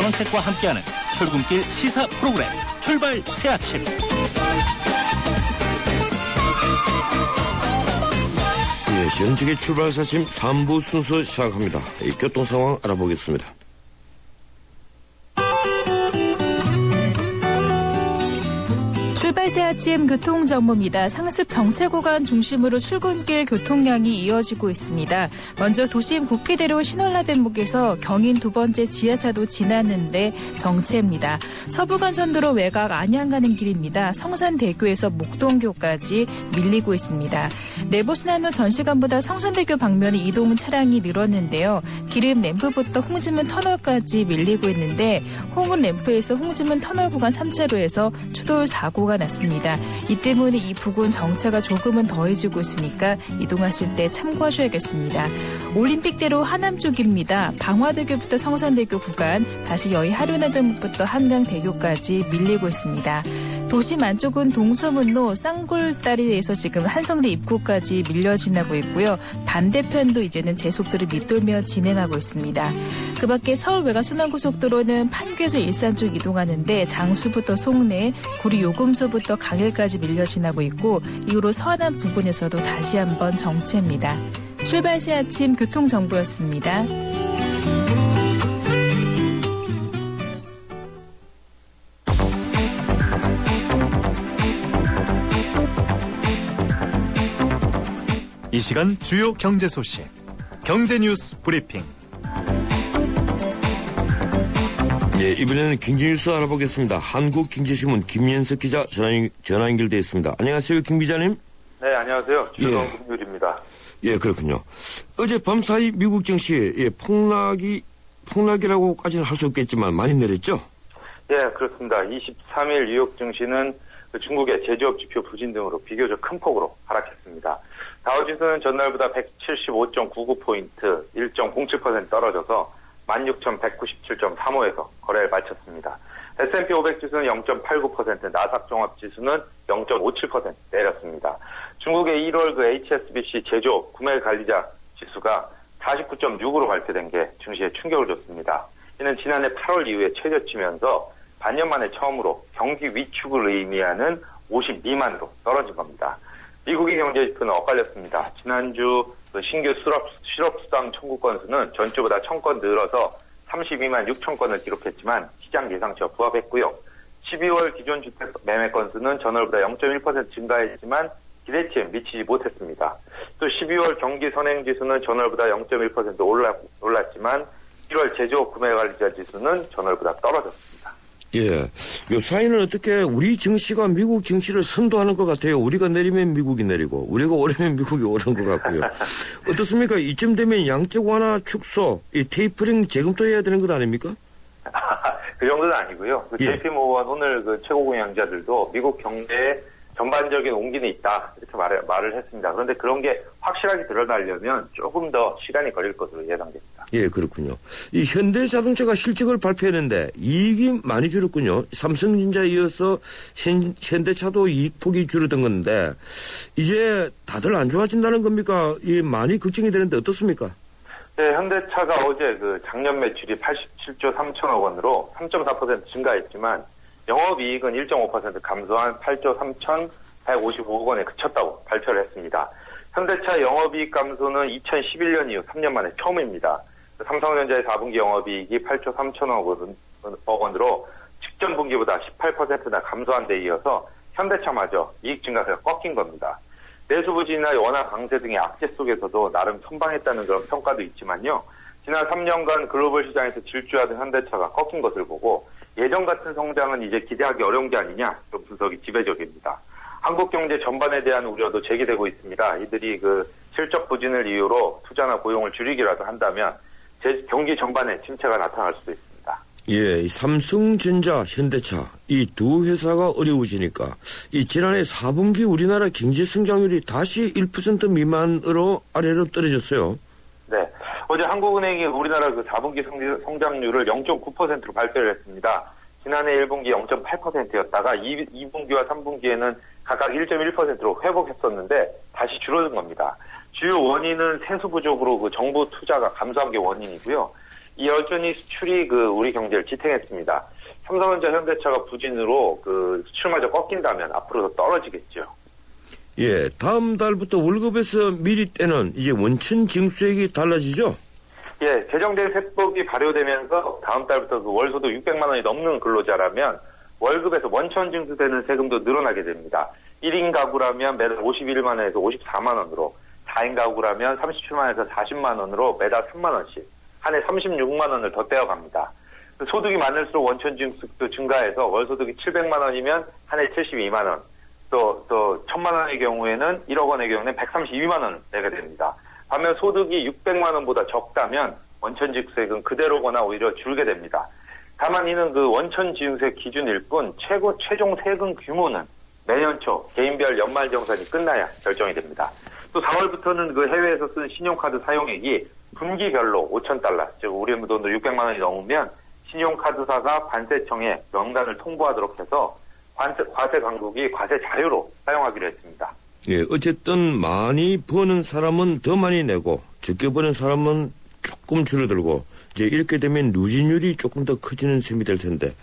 전원책과 함께하는 출근길 시사 프로그램 출발 새아침. 현직의 출발 새아침 3부 순서 시작합니다. 교통 상황 알아보겠습니다. 출발 새아침 교통정보입니다. 상습 정체 구간 중심으로 출근길 교통량이 이어지고 있습니다. 먼저 도심 국회대로 신월라대목에서 경인 두 번째 지하차도 지났는데 정체입니다. 서부간선도로 외곽 안양 가는 길입니다. 성산대교에서 목동교까지 밀리고 있습니다. 내부순환로 전 시간보다 성산대교 방면에 이동 차량이 늘었는데요. 기름 램프부터 홍지문 터널까지 밀리고 있는데 홍은 램프에서 홍지문 터널 구간 3차로에서 추돌 사고가 났습니다. 이 때문에 이 부근 정체가 조금은 더해지고 있으니까 이동하실 때 참고하셔야겠습니다. 올림픽대로 하남 쪽입니다. 방화대교부터 성산대교 구간, 다시 여의 하륜나들목부터 한강대교까지 밀리고 있습니다. 도심 안쪽은 동서문로 쌍굴다리에서 지금 한성대 입구까지 밀려 지나고 있고요. 반대편도 이제는 제속도를 밑돌며 진행하고 있습니다. 그 밖에 서울 외곽순환고속도로는 판교에서 일산 쪽 이동하는데 장수부터 송내, 구리 요금소부터 강일까지 밀려 지나고 있고 이후로 서안암 부근에서도 다시 한번 정체입니다. 출발 새아침 교통정보였습니다. 이 시간 주요 경제 소식, 경제 뉴스 브리핑. 이번에는 경제 뉴스 알아보겠습니다. 한국경제신문 김현석 기자 전화 연결되어 있습니다. 안녕하세요, 김 기자님. 네, 안녕하세요. 즐거운 금요일입니다. 그렇군요. 어젯밤 사이 미국 증시 폭락이라고까지는 할 수 없겠지만 많이 내렸죠? 그렇습니다. 23일 뉴욕 증시는 중국의 제조업 지표 부진 등으로 비교적 큰 폭으로 하락했습니다. 다우지수는 전날보다 175.99포인트, 1.07% 떨어져서 16,197.35에서 거래를 마쳤습니다. S&P 500 지수는 0.89%, 나스닥 종합지수는 0.57% 내렸습니다. 중국의 1월 HSBC 제조업 구매관리자 지수가 49.6으로 발표된 게 증시에 충격을 줬습니다. 이는 지난해 8월 이후에 최저치면서 반년 만에 처음으로 경기 위축을 의미하는 50 미만으로 떨어진 겁니다. 미국의 경제지표는 엇갈렸습니다. 지난주 신규 실업수당 청구 건수는 전주보다 1,000건 늘어서 32만 6천 건을 기록했지만 시장 예상치와 부합했고요. 12월 기존 주택 매매 건수는 전월보다 0.1% 증가했지만 기대치에 미치지 못했습니다. 또 12월 경기 선행지수는 전월보다 0.1% 올랐지만 1월 제조업 구매관리자 지수는 전월보다 떨어졌습니다. 요 사이는 어떻게 우리 증시가 미국 증시를 선도하는 것 같아요. 우리가 내리면 미국이 내리고 우리가 오르면 미국이 오른 것 같고요. 어떻습니까? 이쯤 되면 양적 완화 축소, 이 테이퍼링 재검토 해야 되는 것 아닙니까? 그 정도는 아니고요. JP 모건 오늘 최고 공양자들도 미국 경제에 전반적인 온기는 있다 이렇게 말을 했습니다. 그런데 그런 게 확실하게 드러나려면 조금 더 시간이 걸릴 것으로 예상됩니다. 그렇군요. 이 현대자동차가 실적을 발표했는데 이익이 많이 줄었군요. 삼성전자에 이어서 현대차도 이익폭이 줄어든 건데 이제 다들 안 좋아진다는 겁니까? 많이 걱정이 되는데 어떻습니까? 네, 현대차가 어제 작년 매출이 87조 3천억 원으로 3.4% 증가했지만 영업이익은 1.5% 감소한 8조 3,155억 원에 그쳤다고 발표를 했습니다. 현대차 영업이익 감소는 2011년 이후 3년 만에 처음입니다. 삼성전자의 4분기 영업이익이 8조 3천억 원으로 직전 분기보다 18%나 감소한 데 이어서 현대차마저 이익 증가세가 꺾인 겁니다. 내수 부진이나 원화 강세 등의 악재 속에서도 나름 선방했다는 그런 평가도 있지만요. 지난 3년간 글로벌 시장에서 질주하던 현대차가 꺾인 것을 보고 예전 같은 성장은 이제 기대하기 어려운 게 아니냐 이런 분석이 지배적입니다. 한국 경제 전반에 대한 우려도 제기되고 있습니다. 이들이 실적 부진을 이유로 투자나 고용을 줄이기라도 한다면 경기 전반에 침체가 나타날 수도 있습니다. 삼성전자, 현대차 이 두 회사가 어려워지니까 지난해 4분기 우리나라 경제 성장률이 다시 1% 미만으로 아래로 떨어졌어요. 네. 어제 한국은행이 우리나라 4분기 성장률을 0.9%로 발표를 했습니다. 지난해 1분기 0.8%였다가 2분기와 3분기에는 각각 1.1%로 회복했었는데 다시 줄어든 겁니다. 주요 원인은 세수 부족으로 정부 투자가 감소한 게 원인이고요. 이 여전히 수출이 우리 경제를 지탱했습니다. 삼성전자, 현대차가 부진으로 수출마저 꺾인다면 앞으로 더 떨어지겠죠. 예, 다음 달부터 월급에서 미리 떼는 이제 원천 징수액이 달라지죠? 예, 개정된 세법이 발효되면서 다음 달부터 월소득 600만 원이 넘는 근로자라면 월급에서 원천 징수되는 세금도 늘어나게 됩니다. 1인 가구라면 매달 51만 원에서 54만 원으로, 4인 가구라면 37만 원에서 40만 원으로 매달 3만 원씩, 한 해 36만 원을 더 떼어갑니다. 소득이 많을수록 원천 징수도 증가해서 월소득이 700만 원이면 한 해 72만 원, 또 1000만 원의 경우에는 1억 원의 경우에는 132만 원 내게 됩니다. 반면 소득이 600만 원보다 적다면 원천 징수액은 그대로거나 오히려 줄게 됩니다. 다만 이는 원천 징수액 기준일 뿐 최종 세금 규모는 매년 초 개인별 연말정산이 끝나야 결정이 됩니다. 또 4월부터는 해외에서 쓴 신용카드 사용액이 분기별로 5,000달러, 즉 우리 돈으로 600만 원이 넘으면 신용카드사가 관세청에 명단을 통보하도록 해서 과세 강국이 과세 자유로 사용하기로 했습니다. 예, 어쨌든 많이 버는 사람은 더 많이 내고 적게 버는 사람은 조금 줄어들고 이제 이렇게 되면 누진율이 조금 더 커지는 셈이 될 텐데.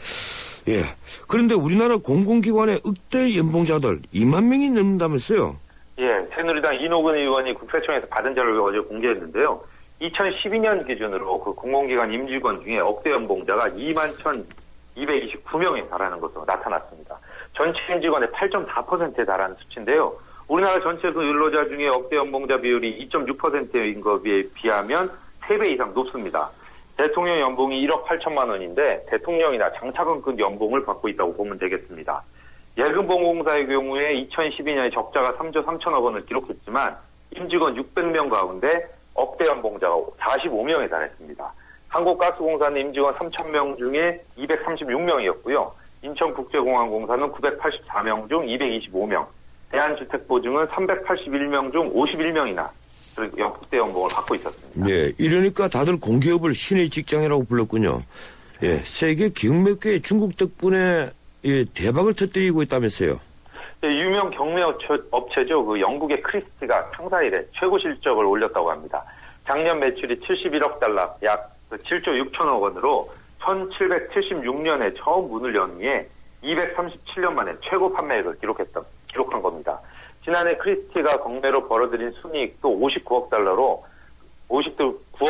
예. 그런데 우리나라 공공기관의 억대 연봉자들 2만 명이 넘는다면서요? 예, 새누리당 이노근 의원이 국세청에서 받은 자료를 어제 공개했는데요. 2012년 기준으로 공공기관 임직원 중에 억대 연봉자가 21,229명에 달하는 것으로 나타났습니다. 전체 임직원의 8.4%에 달하는 수치인데요. 우리나라 전체 근로자 중에 억대 연봉자 비율이 2.6%인 것에 비하면 3배 이상 높습니다. 대통령 연봉이 1억 8천만 원인데 대통령이나 장차관급 연봉을 받고 있다고 보면 되겠습니다. 예금보험공사의 경우에 2012년에 적자가 3조 3천억 원을 기록했지만 임직원 600명 가운데 억대 연봉자가 45명에 달했습니다. 한국가스공사는 임직원 3,000명 중에 236명이었고요. 인천국제공항공사는 984명 중 225명, 대한주택보증은 381명 중 51명이나 역대 연봉을 받고 있었습니다. 예, 이러니까 다들 공기업을 신의 직장이라고 불렀군요. 예, 세계 경매계의 중국 덕분에 대박을 터뜨리고 있다면서요. 네, 유명 경매 업체죠. 영국의 크리스티가 창사 이래 최고 실적을 올렸다고 합니다. 작년 매출이 71억 달러, 약 7조 6천억 원으로 1776년에 처음 문을 연 후에 237년 만에 최고 판매액을 기록한 겁니다. 지난해 크리스티가 경매로 벌어들인 순이익도 59억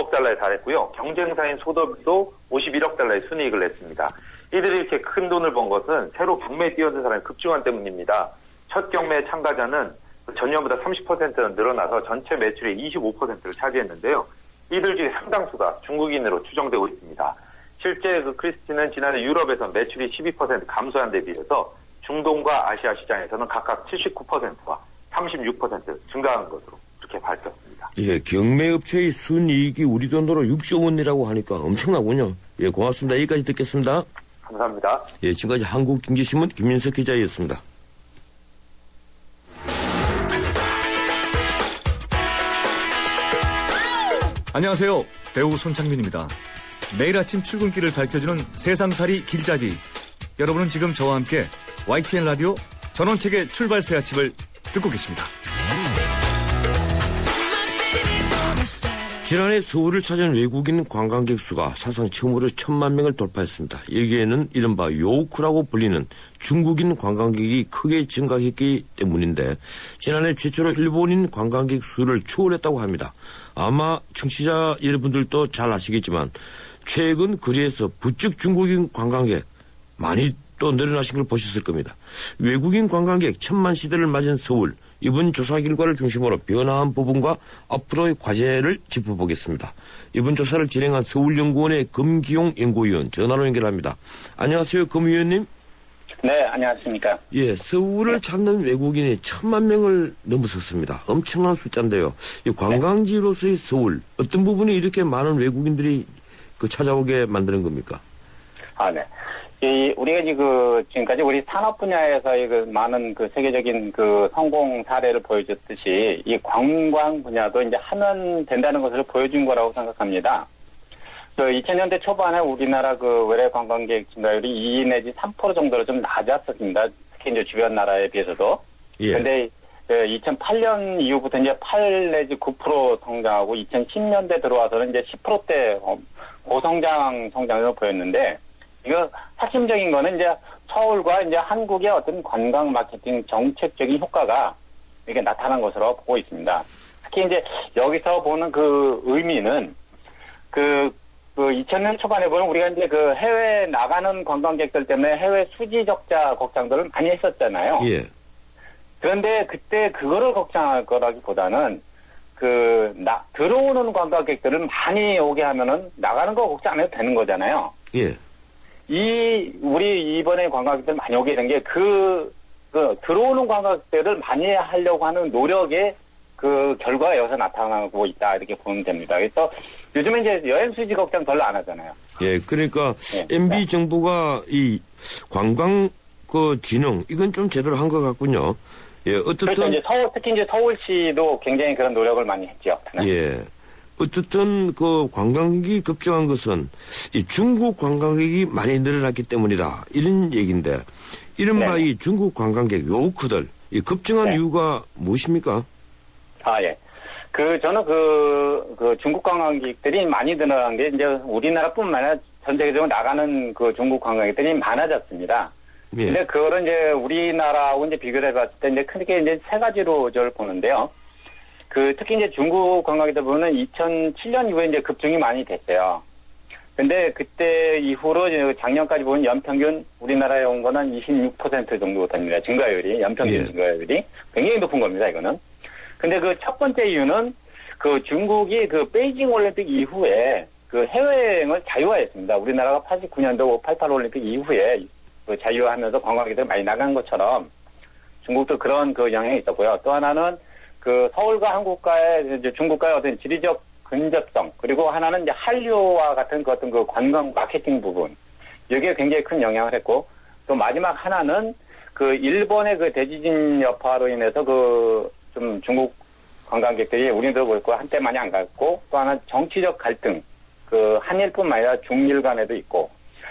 달러에 달했고요. 경쟁사인 소더비도 51억 달러의 순이익을 냈습니다. 이들이 이렇게 큰 돈을 번 것은 새로 경매에 뛰어든 사람의 급증환 때문입니다. 첫 경매 참가자는 전년보다 30%는 늘어나서 전체 매출의 25%를 차지했는데요. 이들 중에 상당수가 중국인으로 추정되고 있습니다. 실제 크리스티는 지난해 유럽에서 매출이 12% 감소한 데 비해서 중동과 아시아 시장에서는 각각 79%와 36% 증가한 것으로 그렇게 밝혔습니다. 예, 경매업체의 순이익이 우리 돈으로 6조 원이라고 하니까 엄청나군요. 예, 고맙습니다. 여기까지 듣겠습니다. 감사합니다. 예, 지금까지 한국경제신문 김민석 기자였습니다. 안녕하세요. 배우 손창민입니다. 매일 아침 출근길을 밝혀주는 세상살이 길잡이. 여러분은 지금 저와 함께 YTN 라디오 전원책의 출발 새 아침을 듣고 계십니다. 지난해 서울을 찾은 외국인 관광객 수가 사상 처음으로 1,000만 명을 돌파했습니다. 여기에는 이른바 요크라고 불리는 중국인 관광객이 크게 증가했기 때문인데 지난해 최초로 일본인 관광객 수를 초월했다고 합니다. 아마 청취자 여러분들도 잘 아시겠지만 최근 거리에서 부쩍 중국인 관광객 많이 또 늘어나신 걸 보셨을 겁니다. 외국인 관광객 1,000만 시대를 맞은 서울. 이번 조사 결과를 중심으로 변화한 부분과 앞으로의 과제를 짚어보겠습니다. 이번 조사를 진행한 서울연구원의 금기용 연구위원 전화로 연결합니다. 안녕하세요, 금 위원님. 네, 안녕하십니까. 예, 서울을 찾는 외국인이 1,000만 명을 넘어섰습니다. 엄청난 숫자인데요. 이 관광지로서의 서울, 어떤 부분이 이렇게 많은 외국인들이 찾아오게 만드는 겁니까? 네. 우리가 지금까지 우리 산업 분야에서 많은 세계적인 성공 사례를 보여줬듯이 이 관광 분야도 이제 하면 된다는 것을 보여준 거라고 생각합니다. 2000년대 초반에 우리나라 외래 관광객 증가율이 2 내지 3% 정도로 좀 낮았었습니다. 특히 이제 주변 나라에 비해서도. 예. 근데 2008년 이후부터 이제 8 내지 9% 성장하고 2010년대 들어와서는 이제 10%대 고성장을 보였는데 이거 핵심적인 거는 이제 서울과 이제 한국의 어떤 관광 마케팅 정책적인 효과가 이게 나타난 것으로 보고 있습니다. 특히 이제 여기서 보는 그 의미는 그 2000년 초반에 보면 우리가 이제 그 해외 나가는 관광객들 때문에 해외 수지 적자 걱정들을 많이 했었잖아요. 예. 그런데 그때 그거를 걱정할 거라기보다는 들어오는 관광객들을 많이 오게 하면은 나가는 거 걱정 안 해도 되는 거잖아요. 예. 우리 이번에 관광객들 많이 오게 된 게 들어오는 관광객들을 많이 하려고 하는 노력의 그 결과가 여기서 나타나고 있다 이렇게 보면 됩니다. 그래서 요즘에 이제 여행 수지 걱정 별로 안 하잖아요. 예, 그러니까 네. MB 정부가 이 관광 그 진흥 이건 좀 제대로 한 것 같군요. 예, 어떻든 그렇죠. 이제 특히 이제 서울시도 굉장히 그런 노력을 많이 했죠. 예. 어떻든 그 관광객이 급증한 것은 이 중국 관광객이 많이 늘어났기 때문이다. 이런 얘기인데 이른바 네. 이 중국 관광객 요크들 이 급증한 네. 이유가 무엇입니까? 예. 저는 중국 관광객들이 많이 늘어난 게 이제 우리나라뿐만 아니라 전 세계적으로 나가는 그 중국 관광객들이 많아졌습니다. 예. 근데 그거를 이제 우리나라하고 이제 비교를 해봤을 때 이제 크게 이제 세 가지로 저를 보는데요. 특히 이제 중국 관광객들 보면 2007년 이후에 이제 급증이 많이 됐어요. 근데 그때 이후로 이제 작년까지 보면 연평균 우리나라에 온 거는 26% 정도 됩니다. 증가율이, 연평균 예. 증가율이 굉장히 높은 겁니다, 이거는. 근데 그 첫 번째 이유는 중국이 베이징 올림픽 이후에 해외여행을 자유화했습니다. 우리나라가 89년도 88 올림픽 이후에 자유화하면서 관광객들이 많이 나간 것처럼 중국도 그런 영향이 있었고요. 또 하나는 서울과 한국과의 이제 중국과의 어떤 지리적 근접성, 그리고 하나는 이제 한류와 같은 어떤 관광 마케팅 부분, 여기에 굉장히 큰 영향을 했고, 또 마지막 하나는 일본의 대지진 여파로 인해서 좀 중국 관광객들이 우리도 그렇고 한때 많이 안 갔고, 또 하나 정치적 갈등, 한일뿐만 아니라 중일 간에도 있고,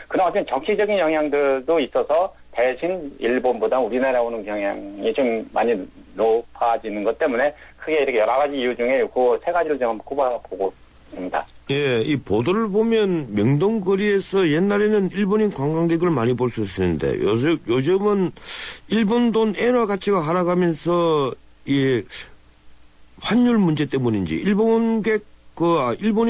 그런 어떤 정치적인 영향들도 있어서 대신 일본보다 우리나라에 오는 경향이 좀 많이 높아지는 것 때문에 크게 이렇게 여러 가지 이유 중에 그 세 가지를 좀 꼽아보고 있습니다. 예, 이 보도를 보면 명동거리에서 옛날에는 일본인 관광객을 많이 볼 수 있었는데 요즘은 일본 돈 엔화 가치가 하락하면서 이 환율 문제 때문인지 일본인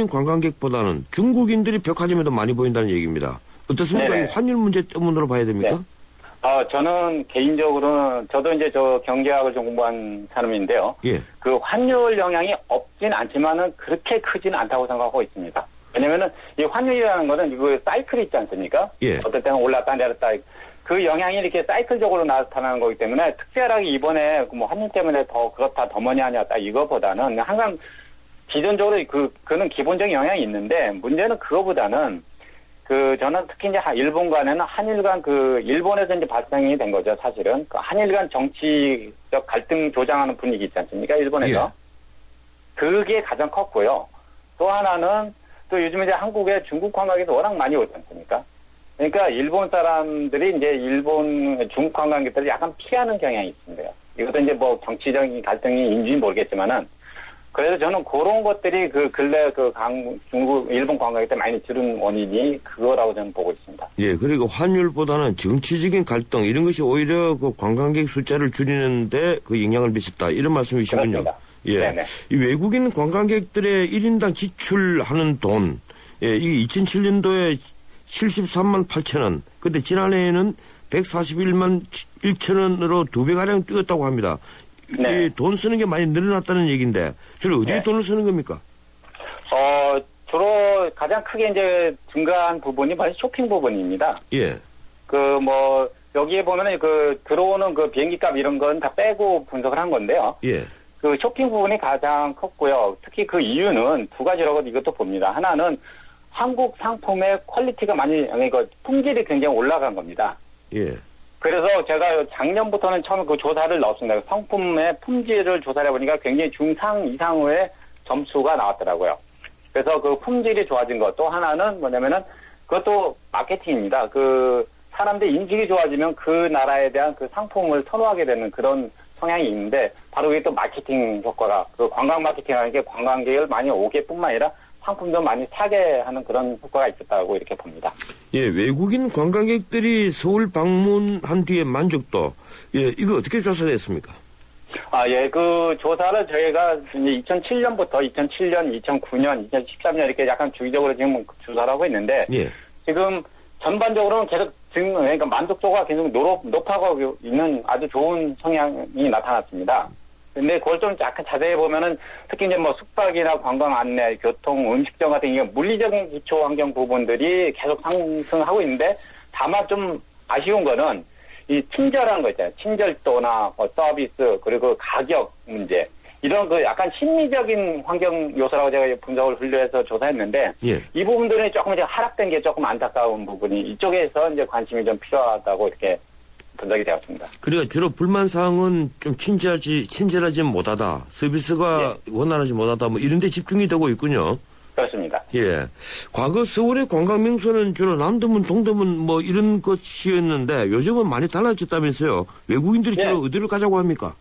관광객보다는 중국인들이 백화점에도 많이 보인다는 얘기입니다. 어떻습니까? 네네. 이 환율 문제 때문으로 봐야 됩니까? 네. 저는 개인적으로는 저도 이제 경제학을 좀 공부한 사람인데요. 예. 환율 영향이 없진 않지만은 그렇게 크진 않다고 생각하고 있습니다. 왜냐면은 이 환율이라는 거는 이거 사이클이 있지 않습니까? 예. 어떨 때는 올랐다 내렸다. 그 영향이 이렇게 사이클적으로 나타나는 거기 때문에 특별하게 이번에 환율 때문에 더 그렇다 더 뭐냐 아니었다 이거보다는 항상 기존적으로 그는 기본적인 영향이 있는데 문제는 그거보다는 저는 특히 이제 일본 간에는 한일 간 일본에서 이제 발생이 된 거죠, 사실은. 한일 간 정치적 갈등 조장하는 분위기 있지 않습니까, 일본에서. 예. 그게 가장 컸고요. 또 하나는 또 요즘 이제 한국에 중국 관광객도 워낙 많이 오지 않습니까? 그러니까 일본 사람들이 이제 중국 관광객들을 약간 피하는 경향이 있습니다. 이것도 이제 정치적인 갈등인지 모르겠지만은 그래서 저는 그런 것들이 근래 일본 관광객들 많이 줄은 원인이 그거라고 저는 보고 있습니다. 예, 그리고 환율보다는 정치적인 갈등 이런 것이 오히려 관광객 숫자를 줄이는데 영향을 미쳤다 이런 말씀이시군요. 그렇습니다. 예, 네네. 이 외국인 관광객들의 1인당 지출하는 돈, 예, 이게 2007년도에 73만 8천 원, 근데 지난해에는 141만 1천 원으로 2배가량 뛰었다고 합니다. 네. 이 돈 쓰는 게 많이 늘어났다는 얘기인데, 저는 어디에 네. 돈을 쓰는 겁니까? 주로 가장 크게 이제 증가한 부분이 바로 쇼핑 부분입니다. 예. 여기에 보면은 들어오는 비행기 값 이런 건 다 빼고 분석을 한 건데요. 예. 쇼핑 부분이 가장 컸고요. 특히 그 이유는 두 가지라고 이것도 봅니다. 하나는 한국 상품의 퀄리티가 품질이 굉장히 올라간 겁니다. 예. 그래서 제가 작년부터는 처음에 조사를 넣었습니다. 상품의 품질을 조사를 해보니까 굉장히 중상 이상의 점수가 나왔더라고요. 그래서 품질이 좋아진 것. 또 하나는 뭐냐면은 그것도 마케팅입니다. 사람들이 인식이 좋아지면 그 나라에 대한 상품을 선호하게 되는 그런 성향이 있는데 바로 이게 또 마케팅 효과가 그 관광 마케팅하는 게 관광객을 많이 오게뿐만 아니라 상품도 많이 사게 하는 그런 효과가 있었다고 이렇게 봅니다. 예, 외국인 관광객들이 서울 방문한 뒤에 만족도, 예, 이거 어떻게 조사됐습니까? 예, 그 조사를 저희가 이제 2007년부터 2007년, 2009년, 2013년 이렇게 약간 주기적으로 지금 조사를 하고 있는데 예. 지금 전반적으로는 계속 그러니까 만족도가 계속 높아가고 있는 아주 좋은 성향이 나타났습니다. 근데 그걸 좀 약간 자세히 보면은 특히 이제 뭐 숙박이나 관광 안내, 교통, 음식점 같은 이게 물리적인 기초 환경 부분들이 계속 상승하고 있는데 다만 좀 아쉬운 거는 이 친절한 거 있잖아요. 친절도나 뭐 서비스 그리고 가격 문제 이런 그 약간 심리적인 환경 요소라고 제가 분석을 분류해서 조사했는데 예. 이 부분들이 조금 이제 하락된 게 조금 안타까운 부분이 이쪽에서 이제 관심이 좀 필요하다고 이렇게 분석이 되었습니다. 그러니까 주로 불만 사항은 좀 친절하지 못하다, 서비스가 원활하지 못하다, 뭐 이런 데 집중이 되고 있군요. 그렇습니다. 예. 과거 서울의 관광 명소는 주로 남대문, 동대문 뭐 이런 것이었는데 요즘은 많이 달라졌다면서요. 외국인들이 주로 어디를 가자고 합니까?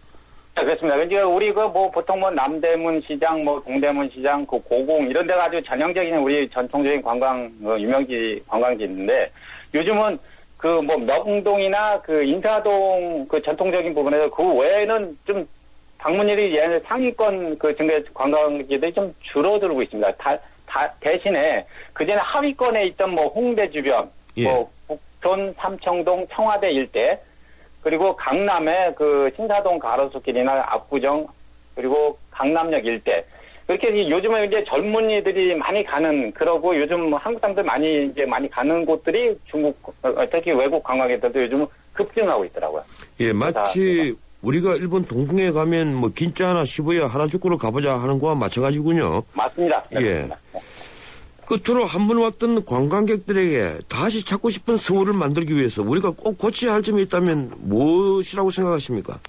네, 그렇습니다. 이제 우리 그 뭐 보통 뭐 남대문 시장, 뭐 동대문 시장, 그 고궁 이런 데가 아주 전형적인 우리 전통적인 관광 유명지 관광지 있는데 요즘은 그 뭐 명동이나 그 인사동 그 전통적인 부분에서 그 외에는 좀 방문율이 얘네 상위권 그 증가 관광지들이 좀 줄어들고 있습니다. 대신에 그전에 하위권에 있던 뭐 홍대 주변, 예. 뭐 북촌, 삼청동, 청와대 일대 그리고 강남의 그 신사동 가로수길이나 압구정 그리고 강남역 일대 그렇게 요즘은 이제 젊은이들이 많이 가는 그러고 요즘 한국 사람들 많이 가는 곳들이 중국 특히 외국 관광객들도 요즘 급증하고 있더라고요. 예, 마치 우리가 일본 동풍에 가면 뭐 긴짜나 시부야 하라주쿠를 가보자 하는 거와 마찬가지군요. 맞습니다. 예. 끝으로 한 번 왔던 관광객들에게 다시 찾고 싶은 서울을 만들기 위해서 우리가 꼭 고쳐야 할 점이 있다면 무엇이라고 생각하십니까?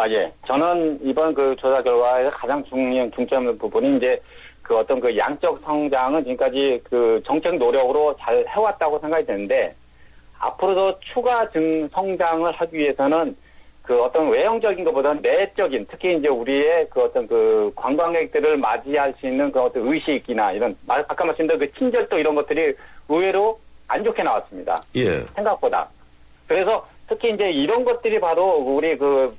예. 저는 이번 그 조사 결과에서 가장 중점 부분이 이제 그 어떤 그 양적 성장은 지금까지 그 정책 노력으로 잘 해왔다고 생각이 되는데 앞으로도 추가 성장을 하기 위해서는 그 어떤 외형적인 것보다는 내적인 특히 이제 우리의 그 어떤 그 관광객들을 맞이할 수 있는 그 어떤 의식이나 이런 아까 말씀드린 그 친절도 이런 것들이 의외로 안 좋게 나왔습니다. 예. 생각보다. 그래서 특히 이제 이런 것들이 바로 우리 그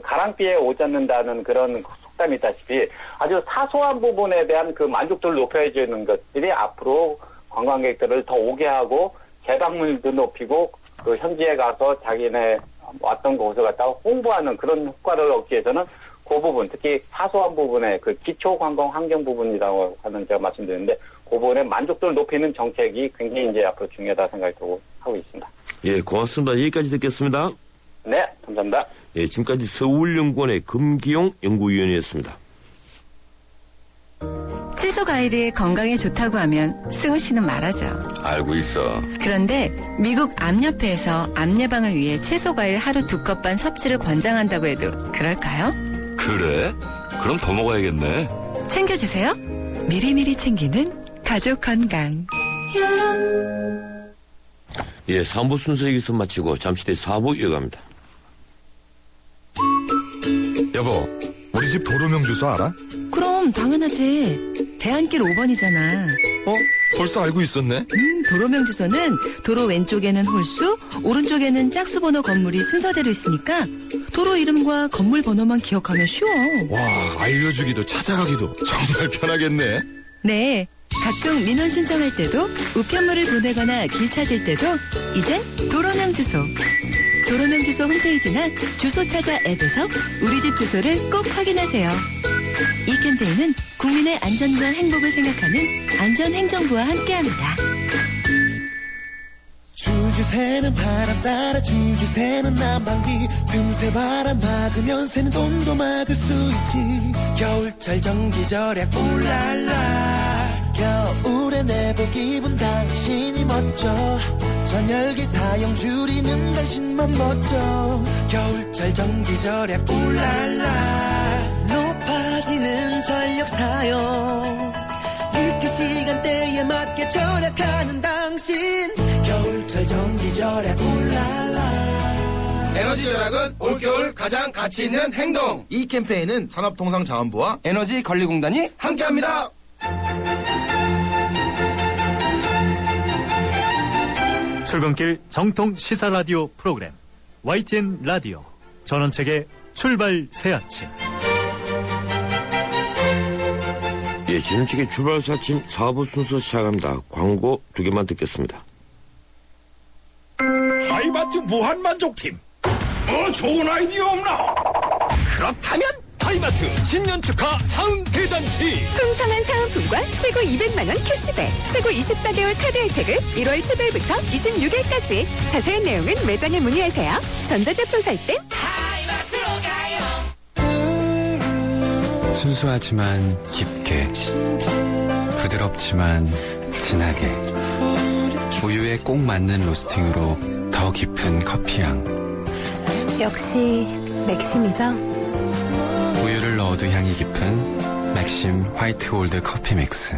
가랑비에 옷 젖는다는 그런 속담이 있다시피 아주 사소한 부분에 대한 그 만족도를 높여주는 것들이 앞으로 관광객들을 더 오게 하고 재방문율도 높이고 그 현지에 가서 자기네 왔던 곳을 갖다가 홍보하는 그런 효과를 얻기 위해서는 그 부분, 특히 사소한 부분의 그 기초 관광 환경 부분이라고 하는 제가 말씀드렸는데 그 부분의 만족도를 높이는 정책이 굉장히 이제 앞으로 중요하다 생각이 하고 있습니다. 예, 고맙습니다. 여기까지 듣겠습니다. 네, 감사합니다. 예, 지금까지 서울연구원의 금기용 연구위원이었습니다. 채소 과일이 건강에 좋다고 하면 승우 씨는 말하죠. 알고 있어. 그런데 미국 암협회에서 암 예방을 위해 채소 과일 하루 2컵 반 섭취를 권장한다고 해도 그럴까요? 그래? 그럼 더 먹어야겠네. 챙겨주세요. 미리미리 챙기는 가족 건강. 예, 3부 순서 여기서 마치고 잠시 뒤에 4부 이어갑니다. 여보, 우리 집 도로명 주소 알아? 그럼 당연하지. 대안길 5번이잖아. 벌써 알고 있었네. 도로명 주소는 도로 왼쪽에는 홀수, 오른쪽에는 짝수 번호 건물이 순서대로 있으니까 도로 이름과 건물 번호만 기억하면 쉬워. 와, 알려주기도 찾아가기도 정말 편하겠네. 네. 각종 민원 신청할 때도 우편물을 보내거나 길 찾을 때도 이젠 도로명 주소. 도로명 주소 홈페이지나 주소 찾아 앱에서 우리 집 주소를 꼭 확인하세요. 이 캠페인은 국민의 안전과 행복을 생각하는 안전행정부와 함께합니다. 줄줄 새는 바람 따라 줄줄 새는 난방비 틈새 바람 막으면 새는 돈도 막을 수 있지 겨울철 전기 절약 울랄라 겨울에 내복 입은 당신이 멋져 전열기 사용 줄이는 당신만 멋져 겨울철 전기 절약 울랄라 높아지는 전력 사용 늦게 시간대에 맞게 절약하는 당신 겨울철 전기 절약 울랄라 에너지 절약은 올겨울 가장 가치 있는 행동. 이 캠페인은 산업통상자원부와 에너지관리공단이 함께합니다. 출근길 정통 시사 라디오 프로그램 YTN 라디오 전원책의 출발 새 아침. 예, 지는책의 출발 새 아침 4부 순서 시작합니다. 광고 2개만 듣겠습니다. 하이마트 무한만족팀 뭐 좋은 아이디어 없나? 그렇다면 하이마트 신년 축하 사은 대잔치 풍성한 사은품과 최고 200만원 캐시백, 최고 24개월 카드 혜택을 1월 10일부터 26일까지. 자세한 내용은 매장에 문의하세요. 전자제품 살 땐 하이마트로 가요. 순수하지만 깊게, 부드럽지만 진하게, 우유에 꼭 맞는 로스팅으로 더 깊은 커피향. 역시 맥심이죠. 우유를 넣어도 향이 깊은 맥심 화이트 골드 커피 믹스.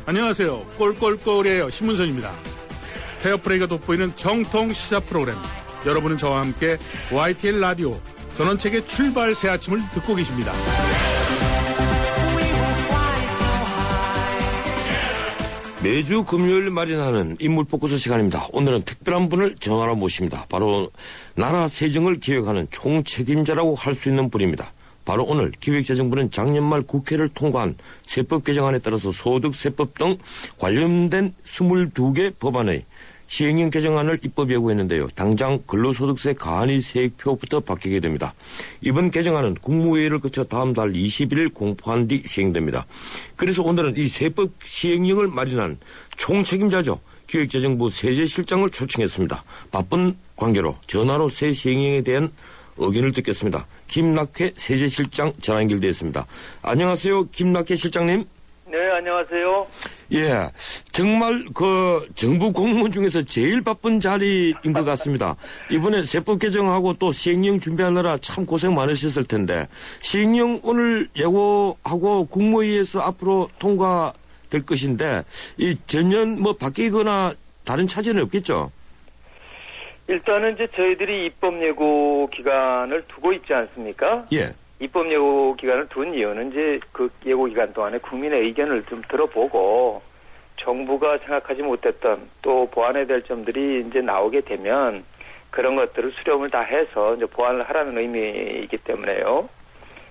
안녕하세요. 꼴꼴꼴의 신문선입니다. 페어플레이가 돋보이는 정통 시사 프로그램. 여러분은 저와 함께 YTN 라디오 전원책의 출발 새 아침을 듣고 계십니다. 매주 금요일 마련하는 인물포커스 시간입니다. 오늘은 특별한 분을 전화로 모십니다. 바로 나라 세정을 기획하는 총책임자라고 할 수 있는 분입니다. 바로 오늘 기획재정부는 작년 말 국회를 통과한 세법 개정안에 따라서 소득세법 등 관련된 22개 법안의 시행령 개정안을 입법 예고했는데요. 당장 근로소득세 간이 세액표부터 바뀌게 됩니다. 이번 개정안은 국무회의를 거쳐 다음 달 21일 공포한 뒤 시행됩니다. 그래서 오늘은 이 세법 시행령을 마련한 총책임자죠. 기획재정부 세제실장을 초청했습니다. 바쁜 관계로 전화로 새 시행령에 대한 의견을 듣겠습니다. 김낙회 세제실장 전화 연결되어 있습니다. 안녕하세요, 김낙회 실장님. 네, 안녕하세요. 예, 정말 그 정부 공무원 중에서 제일 바쁜 자리인 것 같습니다. 이번에 세법 개정하고 또 시행령 준비하느라 참 고생 많으셨을 텐데 시행령 오늘 예고하고 국무회의에서 앞으로 통과될 것인데 이 전년 뭐 바뀌거나 다른 차질은 없겠죠? 일단은 이제 저희들이 입법 예고 기간을 두고 있지 않습니까? 예. 입법 예고 기간을 둔 이유는 이제 그 예고 기간 동안에 국민의 의견을 좀 들어보고 정부가 생각하지 못했던 또 보완해야 될 점들이 이제 나오게 되면 그런 것들을 수렴을 다 해서 이제 보완을 하라는 의미이기 때문에요.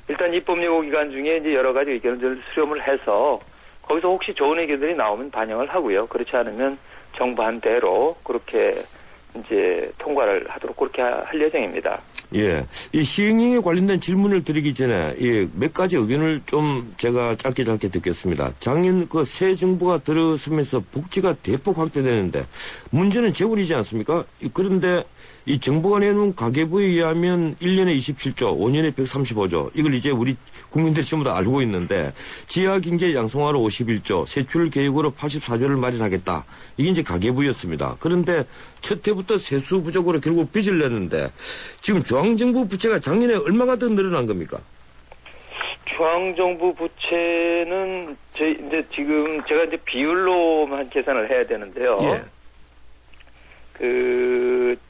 일단 입법 예고 기간 중에 이제 여러 가지 의견을 수렴을 해서 거기서 혹시 좋은 의견들이 나오면 반영을 하고요. 그렇지 않으면 정부한대로 그렇게 이제 통과를 하도록 그렇게 할 예정입니다. 예. 이 시행령에 관련된 질문을 드리기 전에 몇 가지 의견을 좀 제가 짧게 듣겠습니다. 작년 그 새 정부가 들어서면서 복지가 대폭 확대되는데 문제는 재원이지 않습니까? 그런데 이 정부가 내놓은 가계부에 의하면 1년에 27조, 5년에 135조. 이걸 이제 우리 국민들이 전부 다 알고 있는데 지하경제 양성화로 51조, 세출 계획으로 84조를 마련하겠다. 이게 이제 가계부였습니다. 그런데 첫 해부터 세수 부족으로 결국 빚을 내는데 지금 중앙정부 부채가 작년에 얼마가 더 늘어난 겁니까? 중앙정부 부채는 이제 지금 제가 이제 비율로만 계산을 해야 되는데요. 예.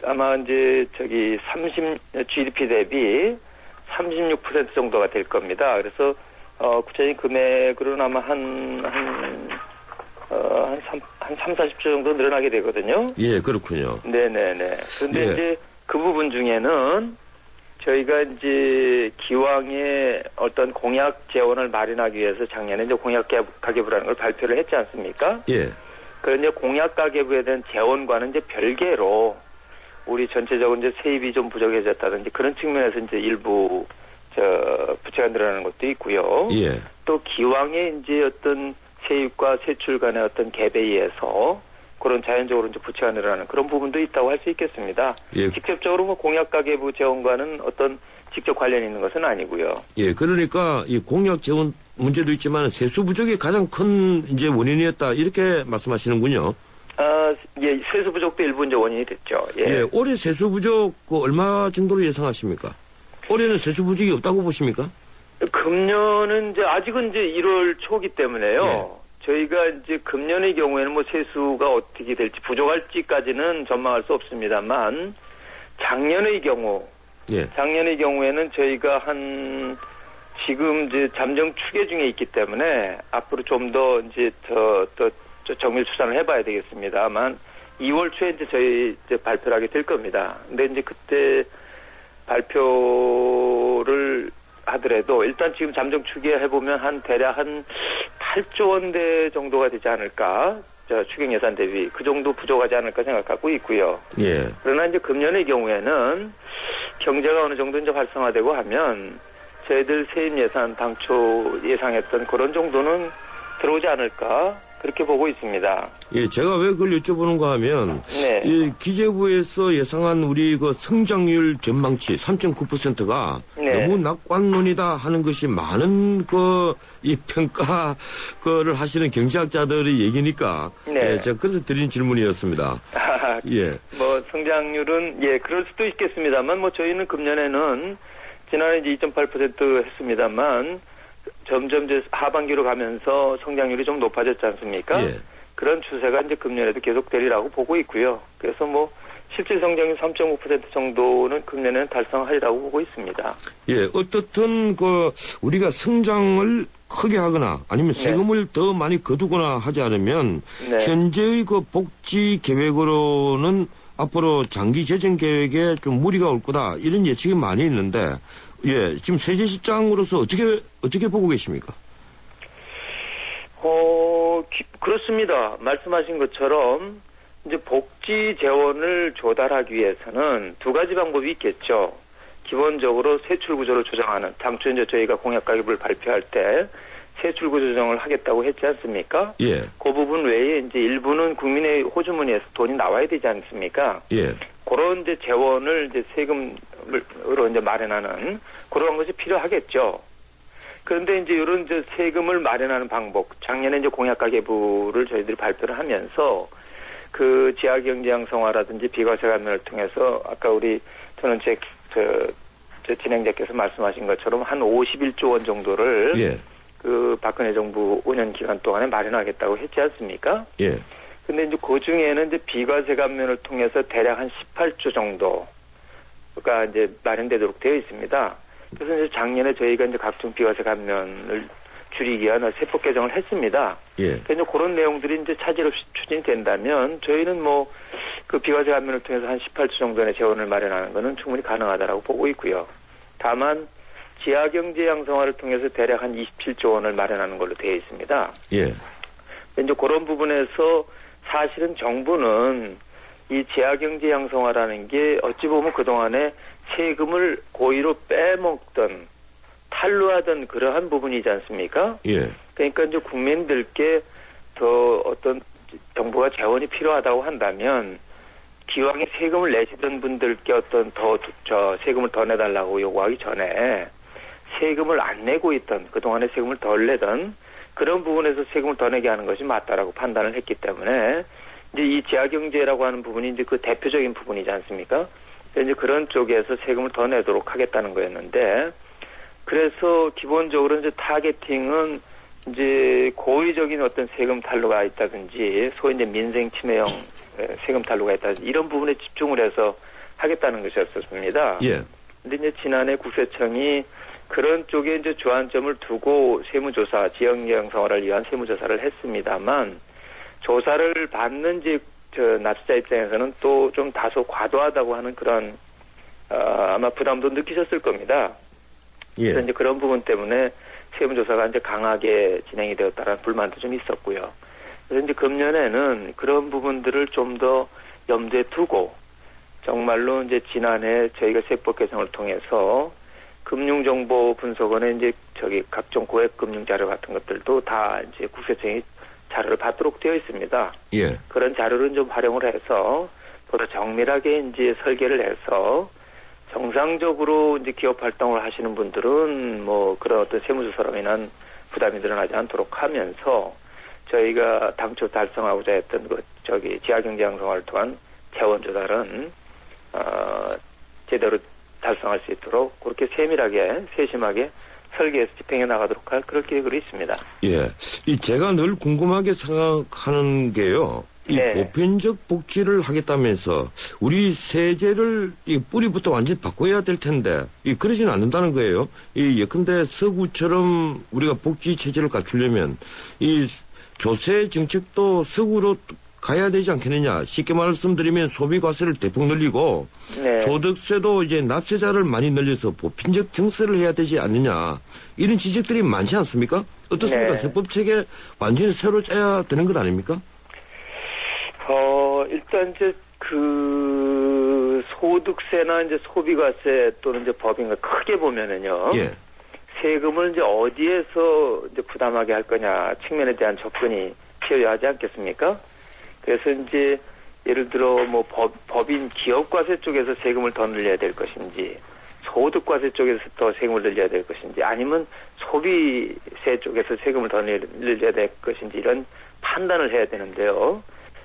아마 이제 GDP 대비 36% 정도가 될 겁니다. 그래서 구체적인 금액으로는 아마 한 30-40조 정도 늘어나게 되거든요. 예, 그렇군요. 네네네. 그런데 예. 이제 그 부분 중에는 저희가 이제 기왕에 어떤 공약 재원을 마련하기 위해서 작년에 이제 공약 가계부라는 걸 발표를 했지 않습니까? 예. 그런데 공약 가계부에 대한 재원과는 이제 별개로 우리 전체적으로 이제 세입이 좀 부족해졌다든지 그런 측면에서 이제 일부 부채가 늘어나는 것도 있고요. 예. 또 기왕에 이제 어떤 세입과 세출 간의 어떤 갭에 의해서 그런 자연적으로 이제 부채가 늘어나는 그런 부분도 있다고 할 수 있겠습니다. 예. 직접적으로 뭐 공약 가계부 재원과는 어떤 직접 관련이 있는 것은 아니고요. 예, 그러니까 이 공약 재원 문제도 있지만 세수 부족이 가장 큰 이제 원인이었다 이렇게 말씀하시는군요. 예, 세수 부족도 일부 이제 원인이 됐죠. 예. 예, 올해 세수 부족 얼마 정도로 예상하십니까? 올해는 세수 부족이 없다고 보십니까? 금년은 이제 아직은 이제 1월 초기 때문에요. 예. 저희가 이제 금년의 경우에는 뭐 세수가 어떻게 될지 부족할지까지는 전망할 수 없습니다만 작년의 경우, 예. 작년의 경우에는 저희가 지금 이제 잠정 추계 중에 있기 때문에 앞으로 좀 더 이제 더 정밀 추산을 해봐야 되겠습니다만 2월 초에 이제 저희 이제 발표를 하게 될 겁니다. 근데 이제 그때 발표를 하더라도 일단 지금 잠정 추계해보면 대략 한 8조 원대 정도가 되지 않을까. 추경 예산 대비 그 정도 부족하지 않을까 생각하고 있고요. 예. 그러나 이제 금년의 경우에는 경제가 어느 정도 이제 활성화되고 하면 저희들 세입 예산 당초 예상했던 그런 정도는 들어오지 않을까 그렇게 보고 있습니다. 예, 제가 왜 그걸 여쭤보는가 하면, 네. 이 기재부에서 예상한 우리 그 성장률 전망치 3.9%가 네. 너무 낙관론이다 하는 것이 많은 이 평가 거를 하시는 경제학자들의 얘기니까, 네. 예, 제가 그래서 드린 질문이었습니다. 예. 뭐 성장률은 예 그럴 수도 있겠습니다만 뭐 저희는 금년에는 지난해 이제 2.8% 했습니다만. 점점 이제 하반기로 가면서 성장률이 좀 높아졌지 않습니까? 예. 그런 추세가 이제 금년에도 계속 되리라고 보고 있고요. 그래서 뭐 실질 성장률 3.5% 정도는 금년에는 달성하리라고 보고 있습니다. 예, 어떻든 우리가 성장을 크게 하거나 아니면 세금을 더 많이 거두거나 하지 않으면 현재의 복지 계획으로는 앞으로 장기 재정 계획에 좀 무리가 올 거다 이런 예측이 많이 있는데 예, 지금 세제실장으로서 어떻게 보고 계십니까? 그렇습니다. 말씀하신 것처럼 이제 복지 재원을 조달하기 위해서는 두 가지 방법이 있겠죠. 기본적으로 세출 구조를 조정하는 당초 이제 저희가 공약 가계부를 발표할 때 세출 구조 조정을 하겠다고 했지 않습니까? 예. 그 부분 외에 이제 일부는 국민의 호주머니에서 돈이 나와야 되지 않습니까? 예. 그런 이제 재원을 이제 세금으로 이제 마련하는 그런 것이 필요하겠죠. 그런데 이제 이런 이제 세금을 마련하는 방법, 작년에 이제 공약가계부를 저희들이 발표를 하면서 그 지하경제 양성화라든지 비과세 감면을 통해서 아까 우리 전원책 저 진행자께서 말씀하신 것처럼 한 51조 원 정도를 예. 그 박근혜 정부 5년 기간 동안에 마련하겠다고 했지 않습니까? 예. 근데 이제 그 중에는 이제 비과세 감면을 통해서 대략 한 18조 정도가 이제 마련되도록 되어 있습니다. 그래서 이제 작년에 저희가 이제 각종 비과세 감면을 줄이기 위한 세법 개정을 했습니다. 예. 그래서 그런 내용들이 이제 차질 없이 추진된다면 저희는 뭐 그 비과세 감면을 통해서 한 18조 정도의 재원을 마련하는 것은 충분히 가능하다라고 보고 있고요. 다만 지하경제 양성화를 통해서 대략 한 27조 원을 마련하는 걸로 되어 있습니다. 예. 이제 그런 부분에서 사실은 정부는 이 지하경제 양성화라는 게 어찌 보면 그동안에 세금을 고의로 빼먹던 탈루하던 그러한 부분이지 않습니까? 예. 그러니까 이제 국민들께 더 어떤 정부가 재원이 필요하다고 한다면 기왕에 세금을 내시던 분들께 어떤 세금을 더 내달라고 요구하기 전에 세금을 안 내고 있던 그동안에 세금을 덜 내던 그런 부분에서 세금을 더 내게 하는 것이 맞다라고 판단을 했기 때문에 이제 이 지하경제라고 하는 부분이 이제 그 대표적인 부분이지 않습니까? 이제 그런 쪽에서 세금을 더 내도록 하겠다는 거였는데 그래서 기본적으로 이제 타겟팅은 이제 고의적인 어떤 세금 탈루가 있다든지 소위 이제 민생 침해형 세금 탈루가 있다든지 이런 부분에 집중을 해서 하겠다는 것이었습니다. 예. 근데 이제 지난해 국세청이 그런 쪽에 이제 주안점을 두고 세무조사, 지역경제 양성화를 위한 세무조사를 했습니다만 조사를 받는 납세자 입장에서는 또 좀 다소 과도하다고 하는 그런 아마 부담도 느끼셨을 겁니다. 예. 그래서 이제 그런 부분 때문에 세무조사가 이제 강하게 진행이 되었다는 불만도 좀 있었고요. 그래서 이제 금년에는 그런 부분들을 좀 더 염두에 두고 정말로 이제 지난해 저희가 세법 개정을 통해서 금융정보 분석원의 이제 각종 고액 금융 자료 같은 것들도 다 이제 국세청이 자료를 받도록 되어 있습니다. 예. 그런 자료를 좀 활용을 해서 보다 정밀하게 이제 설계를 해서 정상적으로 이제 기업 활동을 하시는 분들은 뭐 그런 어떤 세무조사로 인한 부담이 늘어나지 않도록 하면서 저희가 당초 달성하고자 했던 지하경제 양성화를 통한 재원 조달은 제대로 달성할 수 있도록 그렇게 세밀하게 세심하게 설계해서 집행해 나가도록 할 그런 계획으로 있습니다. 예. 이 제가 늘 궁금하게 생각하는 게요. 이 네. 보편적 복지를 하겠다면서 우리 세제를 이 뿌리부터 완전히 바꿔야 될 텐데 그러지는 않는다는 거예요. 예컨대 서구처럼 우리가 복지 체제를 갖추려면 이 조세 정책도 서구로 가야 되지 않겠느냐. 쉽게 말씀드리면 소비 과세를 대폭 늘리고 네. 소득세도 이제 납세자를 많이 늘려서 보편적 정세를 해야 되지 않느냐. 이런 지적들이 많지 않습니까? 어떻습니까? 네. 세법 체계 완전히 새로 짜야 되는 것 아닙니까? 일단 이제 그 소득세나 이제 소비과세 또는 이제 법인과 크게 보면은요. 예. 세금을 이제 어디에서 이제 부담하게 할 거냐 측면에 대한 접근이 필요하지 않겠습니까? 그래서 이제 예를 들어 뭐 법인 기업과세 쪽에서 세금을 더 늘려야 될 것인지 소득과세 쪽에서 더 세금을 늘려야 될 것인지 아니면 소비세 쪽에서 세금을 더 늘려야 될 것인지 이런 판단을 해야 되는데요.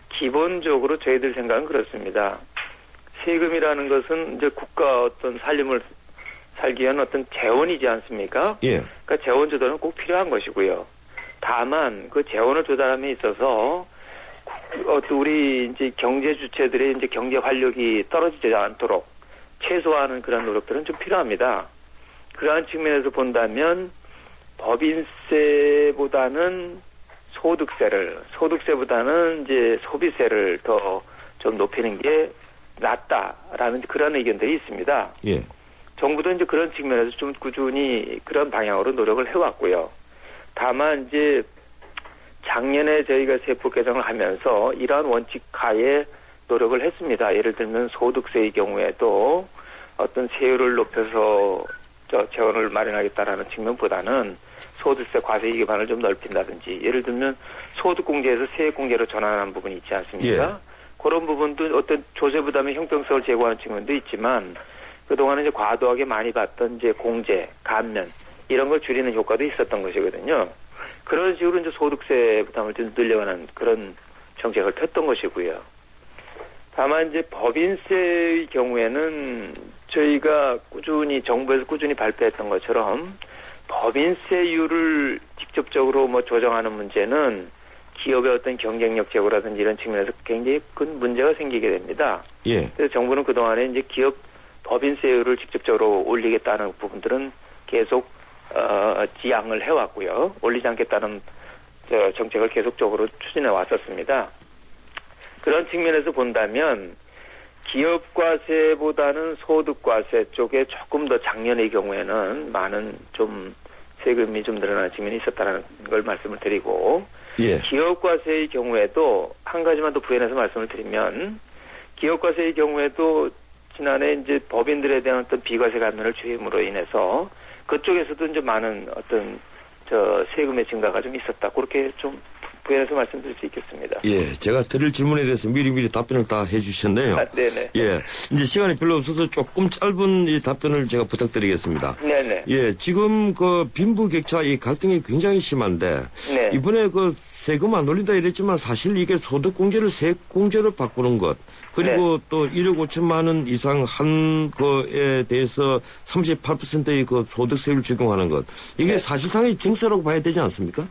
기본적으로 저희들 생각은 그렇습니다. 세금이라는 것은 이제 국가 어떤 살림을 살기 위한 어떤 재원이지 않습니까? 예. 그러니까 재원 조달은 꼭 필요한 것이고요. 다만 그 재원을 조달함에 있어서 우리 이제 경제 주체들의 이제 경제 활력이 떨어지지 않도록 최소화하는 그런 노력들은 좀 필요합니다. 그러한 측면에서 본다면 법인세보다는 소득세보다는 이제 소비세를 더 좀 높이는 게 낫다라는 그런 의견들이 있습니다. 예. 정부도 이제 그런 측면에서 좀 꾸준히 그런 방향으로 노력을 해왔고요. 다만 이제 작년에 저희가 세법 개정을 하면서 이러한 원칙 하에 노력을 했습니다. 예를 들면 소득세의 경우에도 어떤 세율을 높여서 재원을 마련하겠다라는 측면보다는 소득세 과세 기반을 좀 넓힌다든지 예를 들면 소득공제에서 세액공제로 전환하는 부분이 있지 않습니까? 예. 그런 부분도 어떤 조세 부담의 형평성을 제고하는 측면도 있지만 그동안에 이제 과도하게 많이 받던 이제 공제, 감면 이런 걸 줄이는 효과도 있었던 것이거든요. 그런 식으로 이제 소득세 부담을 좀 늘려가는 그런 정책을 폈던 것이고요. 다만 이제 법인세의 경우에는 저희가 정부에서 꾸준히 발표했던 것처럼 법인세율을 직접적으로 뭐 조정하는 문제는 기업의 어떤 경쟁력 제고라든지 이런 측면에서 굉장히 큰 문제가 생기게 됩니다. 예. 그래서 정부는 그동안에 이제 기업 법인세율을 직접적으로 올리겠다는 부분들은 계속 지양을 해왔고요. 올리지 않겠다는 정책을 계속적으로 추진해 왔었습니다. 그런 측면에서 본다면 기업과세보다는 소득과세 쪽에 조금 더 작년의 경우에는 많은 좀 세금이 좀 늘어나는 측면이 있었다는 걸 말씀을 드리고 예. 기업과세의 경우에도 한 가지만 더 부연해서 말씀을 드리면 기업과세의 경우에도 지난해 이제 법인들에 대한 어떤 비과세 감면을 주임으로 인해서 그쪽에서도 이제 많은 어떤 세금의 증가가 좀 있었다. 그렇게 좀 부연해서 말씀드릴 수 있겠습니다. 예, 제가 드릴 질문에 대해서 미리미리 답변을 다 해주셨네요. 네네. 예, 이제 시간이 별로 없어서 조금 짧은 이 답변을 제가 부탁드리겠습니다. 네네. 예, 지금 그 빈부격차 이 갈등이 굉장히 심한데 네. 이번에 그 세금 안 올린다 이랬지만 사실 이게 소득공제를 세액공제로 바꾸는 것 그리고 또 1억 5천만 원 이상 한 거에 대해서 38%의 그 소득세율 적용하는 것 이게 사실상의 증세라고 봐야 되지 않습니까?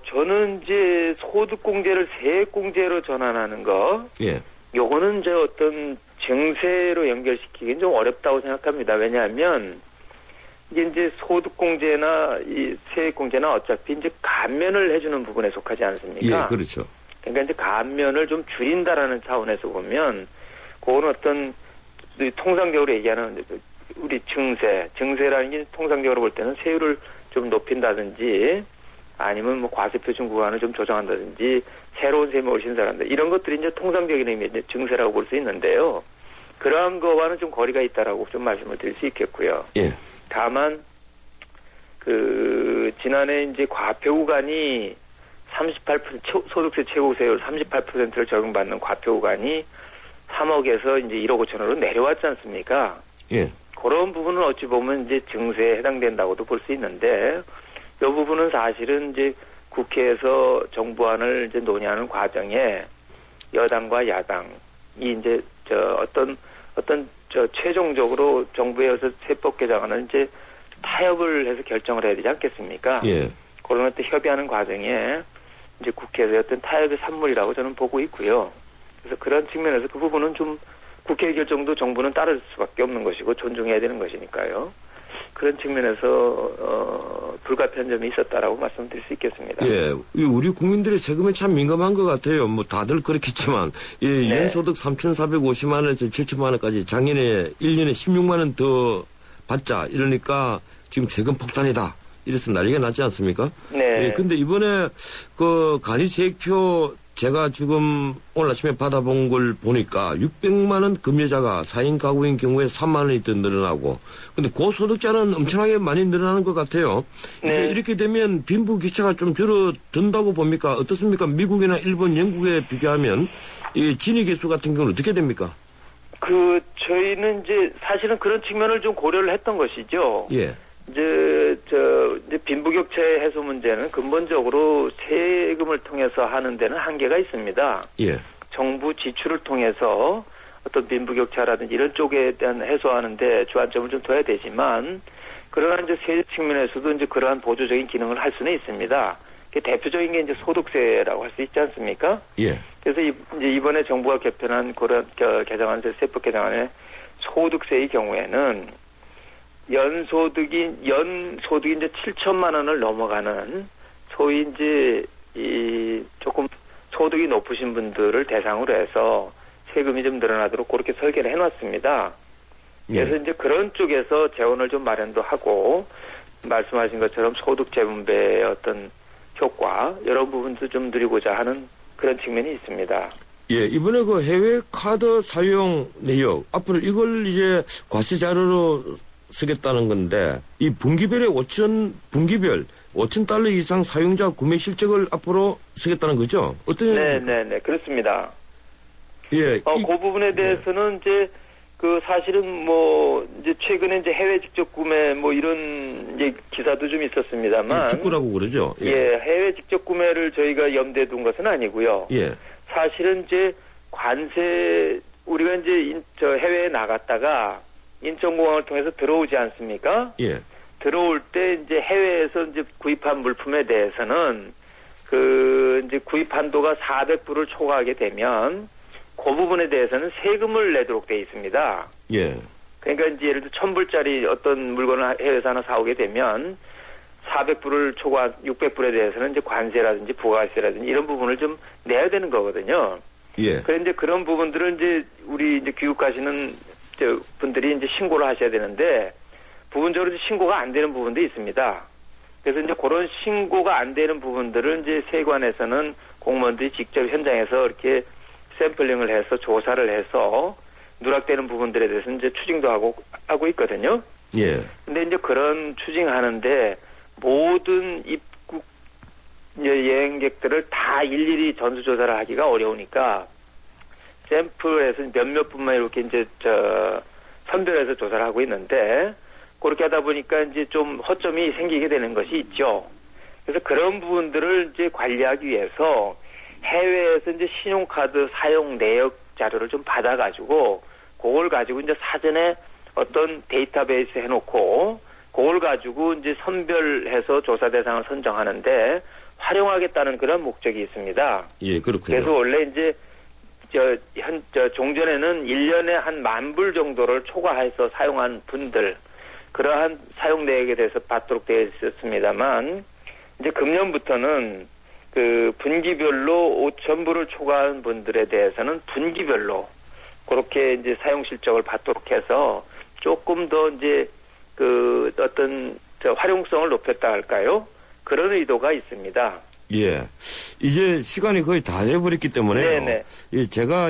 저는 이제 소득공제를 세액공제로 전환하는 거, 예. 요거는 이제 어떤 증세로 연결시키기는 좀 어렵다고 생각합니다. 왜냐하면 이게 이제 소득공제나 이 세액공제나 어차피 이제 감면을 해주는 부분에 속하지 않습니까? 예, 그렇죠. 그러니까 이제 감면을 좀 줄인다라는 차원에서 보면, 그건 어떤 통상적으로 얘기하는 우리 증세라는 게 통상적으로 볼 때는 세율을 좀 높인다든지. 아니면 뭐 과세표준 구간을 좀 조정한다든지 새로운 세금을 신설한다 이런 것들이 이제 통상적인 의미의 증세라고 볼 수 있는데요. 그러한 거와는 좀 거리가 있다라고 좀 말씀을 드릴 수 있겠고요. 예. 다만 지난해 이제 과표 구간이 38% 소득세 최고세율 38%를 적용받는 과표 구간이 3억에서 이제 1억 5천원으로 내려왔지 않습니까? 예. 그런 부분은 어찌 보면 이제 증세에 해당된다고도 볼 수 있는데. 이 부분은 사실은 이제 국회에서 정부안을 이제 논의하는 과정에 여당과 야당이 이제 어떤 최종적으로 정부에서 세법 개정안을 이제 타협을 해서 결정을 해야 되지 않겠습니까? 예. 그런 어떤 협의하는 과정에 이제 국회에서 어떤 타협의 산물이라고 저는 보고 있고요. 그래서 그런 측면에서 그 부분은 좀 국회 결정도 정부는 따를 수밖에 없는 것이고 존중해야 되는 것이니까요. 그런 측면에서 불가피한 점이 있었다라고 말씀드릴 수 있겠습니다. 예, 우리 국민들의 세금에 참 민감한 것 같아요. 뭐 다들 그렇겠지만 예, 연소득 3,450만 원에서 7천만 원까지 작년에 1년에 16만 원 더 받자 이러니까 지금 세금 폭탄이다. 이래서 난리가 났지 않습니까? 네. 예, 근데 이번에 그 간이세액표 제가 지금 오늘 아침에 받아본 걸 보니까 600만 원 금여자가 4인 가구인 경우에 3만 원이 더 늘어나고 근데 고소득자는 엄청나게 많이 늘어나는 것 같아요. 네. 이렇게 되면 빈부격차가 좀 줄어든다고 봅니까? 어떻습니까? 미국이나 일본, 영국에 비교하면 이 진위계수 같은 경우는 어떻게 됩니까? 저희는 이제 사실은 그런 측면을 좀 고려를 했던 것이죠. 예. 이제 빈부격차 해소 문제는 근본적으로 세금을 통해서 하는 데는 한계가 있습니다. 예. 정부 지출을 통해서 어떤 빈부격차라든지 이런 쪽에 대한 해소하는데 주안점을 좀 둬야 되지만, 그러나 이제 세제 측면에서도 이제 그러한 보조적인 기능을 할 수는 있습니다. 대표적인 게 이제 소득세라고 할 수 있지 않습니까? 예. 그래서 이제 이번에 정부가 개편한 그런 개정안 세법 개정안의 소득세의 경우에는 연소득이 이제 7천만 원을 넘어가는 소위 이제 조금 소득이 높으신 분들을 대상으로 해서 세금이 좀 늘어나도록 그렇게 설계를 해놨습니다. 그래서 이제 그런 쪽에서 재원을 좀 마련도 하고 말씀하신 것처럼 소득 재분배의 어떤 효과 이런 부분도 좀 누리고자 하는 그런 측면이 있습니다. 예, 이번에 그 해외 카드 사용 내역 앞으로 이걸 이제 과세 자료로 쓰겠다는 건데 이 분기별 5,000달러 이상 사용자 구매 실적을 앞으로 쓰겠다는 거죠? 어떤? 네, 그렇습니다. 예. 그 부분에 대해서는 이제 사실은 이제 최근에 이제 해외 직접 구매 이런 이제 기사도 좀 있었습니다만. 직구라고 그러죠? 예, 해외 직접 구매를 저희가 염두에 둔 것은 아니고요. 예. 사실은 이제 관세, 우리가 이제 해외에 나갔다가 인천공항을 통해서 들어오지 않습니까? 예. 들어올 때 이제 해외에서 이제 구입한 물품에 대해서는 이제 구입 한도가 400불을 초과하게 되면 그 부분에 대해서는 세금을 내도록 돼 있습니다. 예. 그러니까 이제 예를 들어 1,000불짜리 어떤 물건을 해외에서 하나 사오게 되면 400불을 초과 600불에 대해서는 이제 관세라든지 부가세라든지 이런 부분을 좀 내야 되는 거거든요. 예. 그런데 그런 부분들은 이제 우리 이제 교육하시는 분들이 이제 신고를 하셔야 되는데 부분적으로 신고가 안 되는 부분도 있습니다. 그래서 이제 그런 신고가 안 되는 부분들을 이제 세관에서는 공무원들이 직접 현장에서 이렇게 샘플링을 해서 조사를 해서 누락되는 부분들에 대해서 이제 추징도 하고 있거든요. 예. 근데 이제 그런 추징하는데 모든 입국 여행객들을 다 일일이 전수조사를 하기가 어려우니까 샘플에서 몇몇 분만 이렇게 이제 선별해서 조사를 하고 있는데 그렇게 하다 보니까 이제 좀 허점이 생기게 되는 것이 있죠. 그래서 그런 부분들을 이제 관리하기 위해서 해외에서 이제 신용카드 사용 내역 자료를 좀 받아가지고 그걸 가지고 이제 사전에 어떤 데이터베이스 해놓고 그걸 가지고 이제 선별해서 조사 대상을 선정하는데 활용하겠다는 그런 목적이 있습니다. 예, 그렇군요. 그래서 원래 이제 종전에는 1년에 한 10,000불 정도를 초과해서 사용한 분들, 그러한 사용 내역에 대해서 받도록 되어 있었습니다만, 이제 금년부터는 분기별로 5,000불을 초과한 분들에 대해서는 분기별로 그렇게 이제 사용 실적을 받도록 해서 조금 더 이제 어떤 활용성을 높였다 할까요? 그런 의도가 있습니다. 예. 이제 시간이 거의 다 돼버렸기 때문에요. 네네. 예, 제가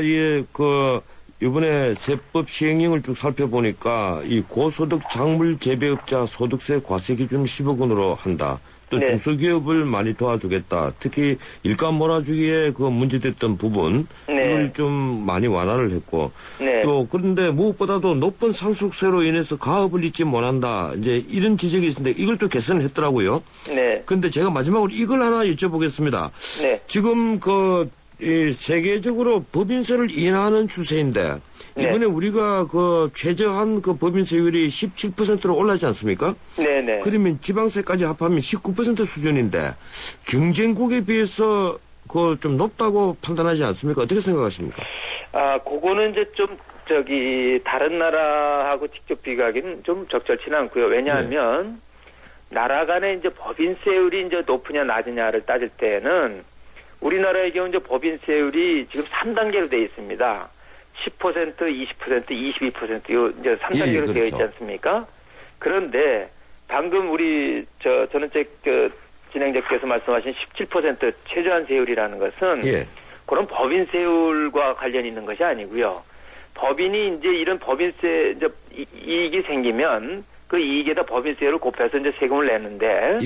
이번에 세법 시행령을 쭉 살펴보니까 이 고소득 작물 재배업자 소득세 과세 기준 10억 원으로 한다. 또 네. 중소기업을 많이 도와주겠다. 특히 일감 몰아주기에 문제됐던 부분 네. 이걸 좀 많이 완화를 했고 네. 또 그런데 무엇보다도 높은 상속세로 인해서 가업을 잊지 못한다. 이제 이런 지적이 있는데 이걸 또 개선을 했더라고요. 네. 근데 제가 마지막으로 이걸 하나 여쭤보겠습니다. 네. 지금 이 세계적으로 법인세를 인하하는 추세인데 이번에 우리가 그 최저한 그 법인세율이 17%로 올라지 않습니까? 네네. 그러면 지방세까지 합하면 19% 수준인데 경쟁국에 비해서 그 좀 높다고 판단하지 않습니까? 어떻게 생각하십니까? 아, 그거는 이제 좀 다른 나라하고 직접 비교하기는 좀 적절치는 않고요. 왜냐하면 나라 간에 이제 법인세율이 이제 높으냐 낮으냐를 따질 때에는 우리나라의 경우 이제 법인세율이 지금 3단계로 되어 있습니다. 10%, 20%, 22% 요 이제 3단계로 그렇죠. 되어 있지 않습니까? 그런데 방금 우리 전원책 진행자께서 말씀하신 17% 최저한 세율이라는 것은 그런 법인세율과 관련이 있는 것이 아니고요. 법인이 이제 이런 법인세 이제 이익이 생기면 그 이익에다 법인세율을 곱해서 이제 세금을 내는데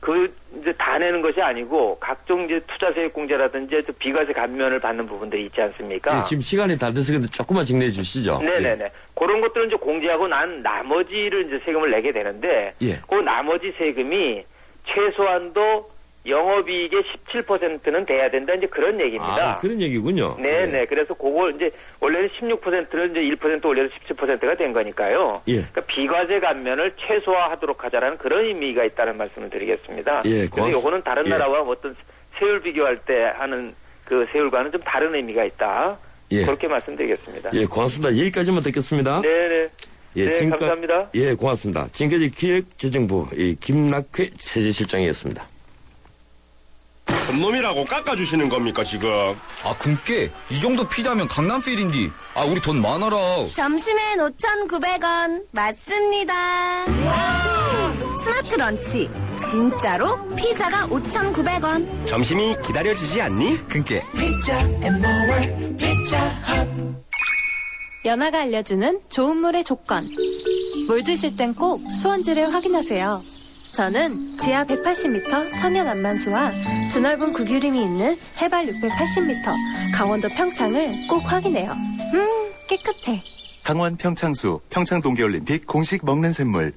그 이제 다 내는 것이 아니고 각종 이제 투자세액공제라든지 비과세 감면을 받는 부분들이 있지 않습니까? 지금 시간이 다 돼서 근데 조금만 정리해 주시죠. 네네네. 그런 것들은 이제 공제하고 난 나머지를 이제 세금을 내게 되는데 그 나머지 세금이 최소한도 영업이익의 17%는 돼야 된다 이제 그런 얘기입니다. 아, 그런 얘기군요. 네네. 그래서 그걸 이제 원래는 16%를 이제 1% 올려서 17%가 된 거니까요. 그러니까 비과세 감면을 최소화하도록 하자라는 그런 의미가 있다는 말씀을 드리겠습니다. 그래서 요거는 다른 나라와 어떤 세율 비교할 때 하는 그 세율과는 좀 다른 의미가 있다. 그렇게 말씀드리겠습니다. 고맙습니다. 여기까지만 듣겠습니다. 네네. 네, 감사합니다. 고맙습니다. 지금까지 기획재정부 김낙회 세제실장이었습니다. 놈이라고 깎아주시는 겁니까 지금? 아 금께 이 정도 피자면 강남필인디. 아 우리 돈 많아라. 점심엔 5,900원 맞습니다. 스마트 런치 진짜로 피자가 5,900원. 점심이 기다려지지 않니? 금께 피자 앤모어 피자헛. 연아가 알려주는 좋은 물의 조건. 물 드실 땐 꼭 수원지를 확인하세요. 저는 지하 180m 천연 안만수와 드넓은 구규림이 있는 해발 680m 강원도 평창을 꼭 확인해요. 깨끗해. 강원 평창수 평창 동계올림픽 공식 먹는 샘물.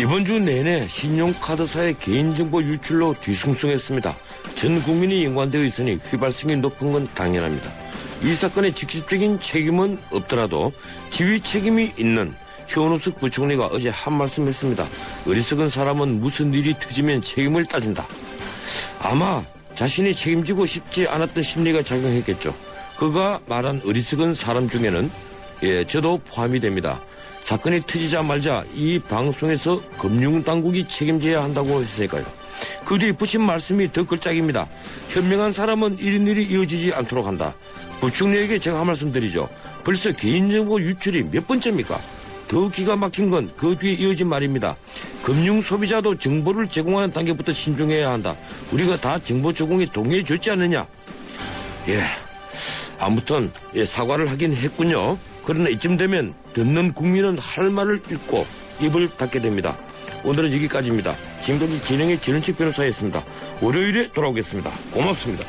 이번 주 내내 신용카드사의 개인정보 유출로 뒤숭숭했습니다. 전 국민이 연관되어 있으니 휘발성이 높은 건 당연합니다. 이 사건의 직접적인 책임은 없더라도 지휘 책임이 있는 현우석 부총리가 어제 한 말씀 했습니다. 어리석은 사람은 무슨 일이 터지면 책임을 따진다. 아마 자신이 책임지고 싶지 않았던 심리가 작용했겠죠. 그가 말한 어리석은 사람 중에는 저도 포함이 됩니다. 사건이 터지자마자 이 방송에서 금융당국이 책임져야 한다고 했으니까요. 그 뒤에 붙인 말씀이 더 걸작입니다. 현명한 사람은 이런 일이 이어지지 않도록 한다. 부총리에게 제가 한 말씀 드리죠. 벌써 개인정보 유출이 몇 번째입니까? 더 기가 막힌 건 그 뒤에 이어진 말입니다. 금융 소비자도 정보를 제공하는 단계부터 신중해야 한다. 우리가 다 정보 제공에 동의해 줬지 않느냐? 아무튼 사과를 하긴 했군요. 그러나 이쯤 되면 듣는 국민은 할 말을 잃고 입을 닫게 됩니다. 오늘은 여기까지입니다. 지금까지 진행의 진은식 변호사였습니다. 월요일에 돌아오겠습니다. 고맙습니다.